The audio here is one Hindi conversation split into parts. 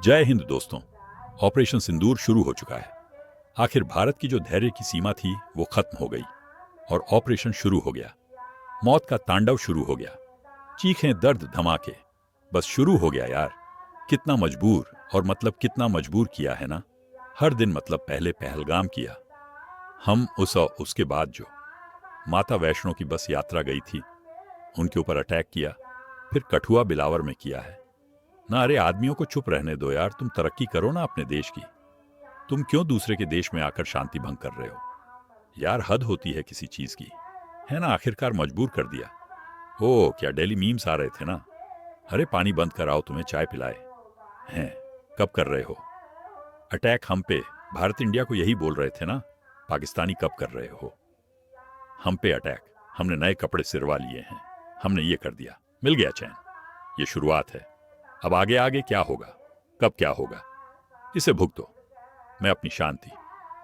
जय हिंद दोस्तों। ऑपरेशन सिंदूर शुरू हो चुका है। आखिर भारत की जो धैर्य की सीमा थी वो खत्म हो गई और ऑपरेशन शुरू हो गया। मौत का तांडव शुरू हो गया। चीखें, दर्द, धमाके, बस शुरू हो गया यार। कितना मजबूर, और मतलब कितना मजबूर किया है ना। हर दिन मतलब पहले पहलगाम किया हम, उस और उसके बाद जो माता वैष्णो की बस यात्रा गई थी उनके ऊपर अटैक किया, फिर कठुआ बिलावर में किया है ना। अरे आदमियों को चुप रहने दो यार, तुम तरक्की करो ना अपने देश की। तुम क्यों दूसरे के देश में आकर शांति भंग कर रहे हो यार? हद होती है किसी चीज की, है ना। आखिरकार मजबूर कर दिया। ओ क्या डेली मीम्स आ रहे थे ना। अरे पानी बंद कर आओ, तुम्हें चाय पिलाए हैं। कब कर रहे हो अटैक हम पे? भारत इंडिया को यही बोल रहे थे ना, पाकिस्तानी कब कर रहे हो हम पे अटैक? हमने नए कपड़े सिरवा लिए हैं, हमने ये कर दिया, मिल गया चैन। ये शुरुआत है, अब आगे आगे क्या होगा, कब क्या होगा, इसे भुगतो। मैं अपनी शांति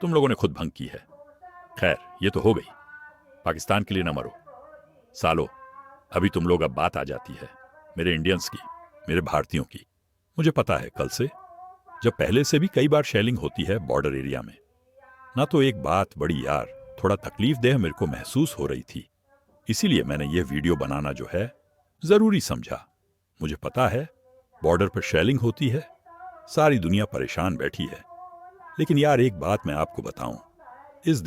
तुम लोगों ने खुद भंग की है। खैर ये तो हो गई। पाकिस्तान के लिए न मरो सालो। अभी तुम लोग, अब बात आ जाती है मेरे इंडियंस की, मेरे भारतीयों की। मुझे पता है कल से, जब पहले से भी कई बार शेलिंग होती है बॉर्डर एरिया में ना, तो एक बात बड़ी यार थोड़ा तकलीफ देह मेरे को महसूस हो रही थी। इसीलिए मैंने ये वीडियो बनाना जो है जरूरी समझा। मुझे पता है बॉर्डर पर शेलिंग होती है, सारी दुनिया परेशान बैठी है। लेकिन यार एक बात मैं आपको बताऊं, इस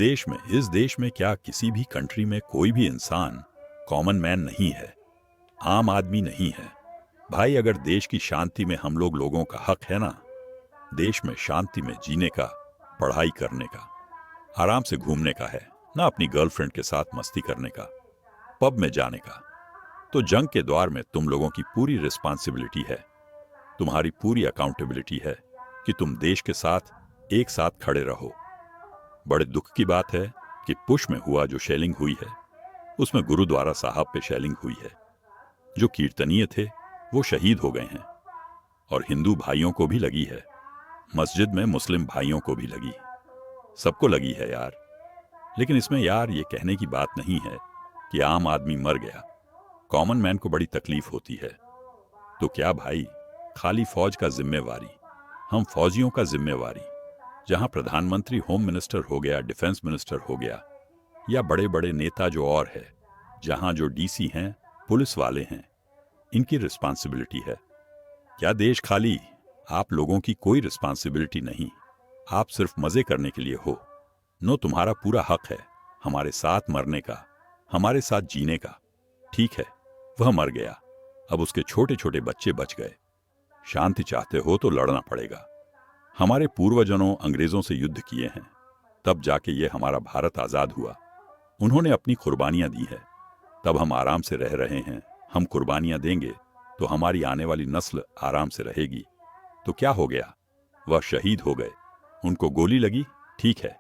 देश में क्या किसी भी कंट्री में कोई भी इंसान कॉमन मैन नहीं है, आम आदमी नहीं है भाई। अगर देश की शांति में हम लोगों का हक है ना, देश में शांति में जीने का, पढ़ाई करने का, आराम से घूमने का है ना, अपनी गर्लफ्रेंड के साथ मस्ती करने का, पब में जाने का, तो जंग के द्वार में तुम लोगों की पूरी रिस्पॉन्सिबिलिटी है, तुम्हारी पूरी अकाउंटेबिलिटी है कि तुम देश के साथ एक साथ खड़े रहो। बड़े दुख की बात है कि पुश में हुआ जो शेलिंग हुई है उसमें गुरुद्वारा साहब पे शेलिंग हुई है। जो कीर्तनीय थे वो शहीद हो गए हैं, और हिंदू भाइयों को भी लगी है, मस्जिद में मुस्लिम भाइयों को भी लगी, सबको लगी है यार। लेकिन इसमें यार ये कहने की बात नहीं है कि आम आदमी मर गया, कॉमन मैन को बड़ी तकलीफ होती है। तो क्या भाई खाली फौज का जिम्मेवारी, हम फौजियों का जिम्मेवारी, जहां प्रधानमंत्री होम मिनिस्टर हो गया, डिफेंस मिनिस्टर हो गया, या बड़े बड़े नेता जो और है, जहां जो डीसी हैं, पुलिस वाले हैं, इनकी रिस्पॉन्सिबिलिटी है। क्या देश खाली आप लोगों की कोई रिस्पॉन्सिबिलिटी नहीं? आप सिर्फ मजे करने के लिए हो? नो, तुम्हारा पूरा हक है हमारे साथ मरने का, हमारे साथ जीने का। ठीक है, वह मर गया, अब उसके छोटे छोटे बच्चे बच गए। शांति चाहते हो तो लड़ना पड़ेगा। हमारे पूर्वजों अंग्रेजों से युद्ध किए हैं, तब जाके ये हमारा भारत आजाद हुआ। उन्होंने अपनी कुर्बानियां दी है, तब हम आराम से रह रहे हैं। हम कुर्बानियां देंगे तो हमारी आने वाली नस्ल आराम से रहेगी। तो क्या हो गया, वह शहीद हो गए, उनको गोली लगी, ठीक है,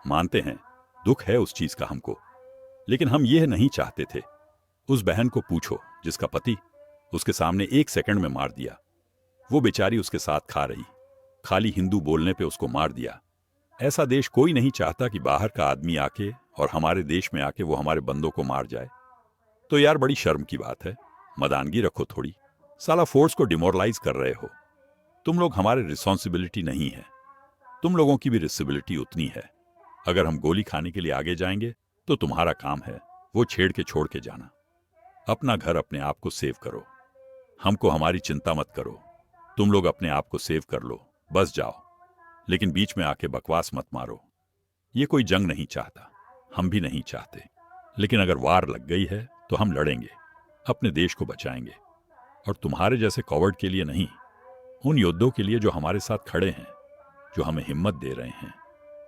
मानते हैं, दुख है उस चीज का हमको। लेकिन हम यह नहीं चाहते थे। उस बहन को पूछो जिसका पति उसके सामने 1 सेकंड में मार दिया, वो बेचारी उसके साथ खा रही, खाली हिंदू बोलने पे उसको मार दिया। ऐसा देश कोई नहीं चाहता कि बाहर का आदमी आके और हमारे देश में आके वो हमारे बंदों को मार जाए। तो यार बड़ी शर्म की बात है, मदानगी रखो थोड़ी। साला फोर्स को डिमोरलाइज कर रहे हो तुम लोग, हमारे रिस्पॉन्सिबिलिटी नहीं है, तुम लोगों की भी रिस्पॉन्सिबिलिटी उतनी है। अगर हम गोली खाने के लिए आगे जाएंगे तो तुम्हारा काम है वो छेड़ के छोड़ के जाना। अपना घर, अपने आप को सेव करो, हमको हमारी चिंता मत करो। तुम लोग अपने आप को सेव कर लो, बस जाओ। लेकिन बीच में आके बकवास मत मारो। ये कोई जंग नहीं चाहता, हम भी नहीं चाहते। लेकिन अगर वार लग गई है तो हम लड़ेंगे, अपने देश को बचाएंगे। और तुम्हारे जैसे कॉवर्ड के लिए नहीं, उन योद्धों के लिए जो हमारे साथ खड़े हैं, जो हमें हिम्मत दे रहे हैं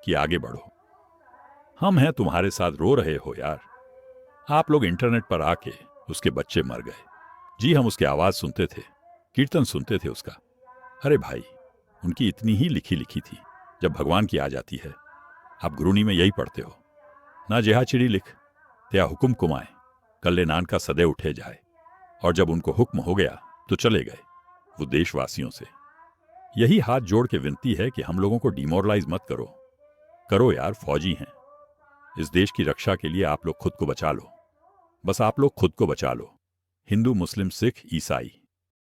कि आगे बढ़ो। हम हैं तुम्हारे साथ, रो रहे हो यार। आप लोग इंटरनेट पर आके उसके बच्चे मर गए, जी हम उसकी आवाज सुनते थे, कीर्तन सुनते थे उसका। अरे भाई उनकी इतनी ही लिखी लिखी थी, जब भगवान की आ जाती है। आप गुरुनी में यही पढ़ते हो ना, जेहा चिड़ी लिख त्या हुकुम कुमाए, कल्ले नान का सदैव उठे जाए। और जब उनको हुक्म हो गया तो चले गए वो देशवासियों से। यही हाथ जोड़ के विनती है कि हम लोगों को डिमोरलाइज मत करो। करो यार, फौजी हैं, इस देश की रक्षा के लिए आप लोग खुद को बचा लो। बस आप लोग खुद को बचा लो, हिंदू मुस्लिम सिख ईसाई